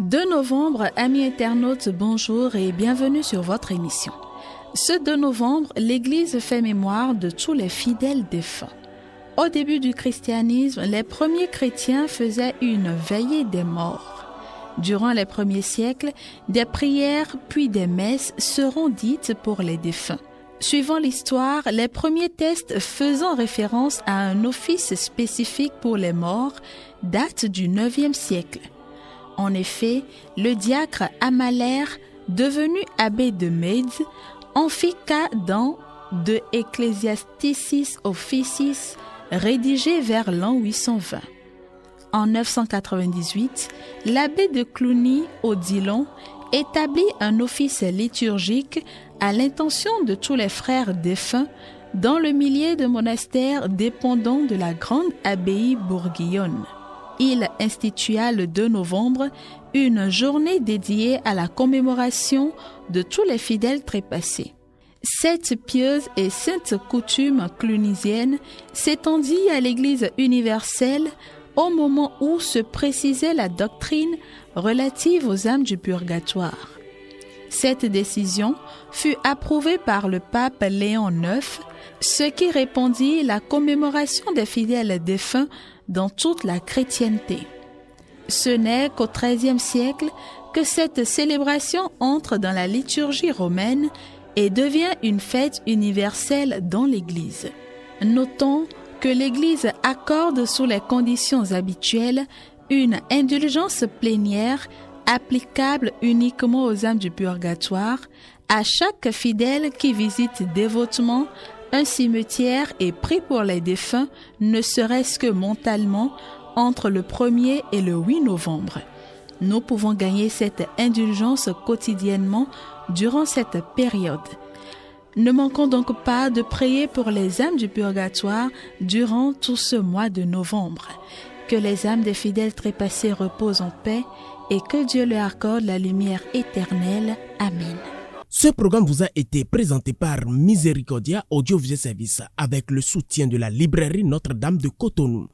2 novembre, amis internautes, bonjour et bienvenue sur votre émission. Ce 2 novembre, l'Église fait mémoire de tous les fidèles défunts. Au début du christianisme, les premiers chrétiens faisaient une veillée des morts. Durant les premiers siècles, des prières puis des messes seront dites pour les défunts. Suivant l'histoire, les premiers textes faisant référence à un office spécifique pour les morts datent du IXe siècle. En effet, le diacre Amalère, devenu abbé de Mède, en fit cas dans De Ecclesiasticis Officis, rédigé vers l'an 820. En 998, l'abbé de Cluny, Odilon, établit un office liturgique à l'intention de tous les frères défunts dans le millier de monastères dépendant de la grande abbaye bourguignonne. Il institua le 2 novembre une journée dédiée à la commémoration de tous les fidèles trépassés. Cette pieuse et sainte coutume clunisienne s'étendit à l'Église universelle au moment où se précisait la doctrine relative aux âmes du purgatoire. Cette décision fut approuvée par le pape Léon IX, ce qui répandit la commémoration des fidèles défunts dans toute la chrétienté. Ce n'est qu'au XIIIe siècle que cette célébration entre dans la liturgie romaine et devient une fête universelle dans l'Église. Notons que l'Église accorde sous les conditions habituelles une indulgence plénière applicable uniquement aux âmes du purgatoire à chaque fidèle qui visite dévotement un cimetière et prie pour les défunts, ne serait-ce que mentalement, entre le 1er et le 8 novembre. Nous pouvons gagner cette indulgence quotidiennement durant cette période. Ne manquons donc pas de prier pour les âmes du purgatoire durant tout ce mois de novembre. Que les âmes des fidèles trépassés reposent en paix et que Dieu leur accorde la lumière éternelle. Amen. Ce programme vous a été présenté par Miséricordia Audiovisuel Service avec le soutien de la librairie Notre-Dame de Cotonou.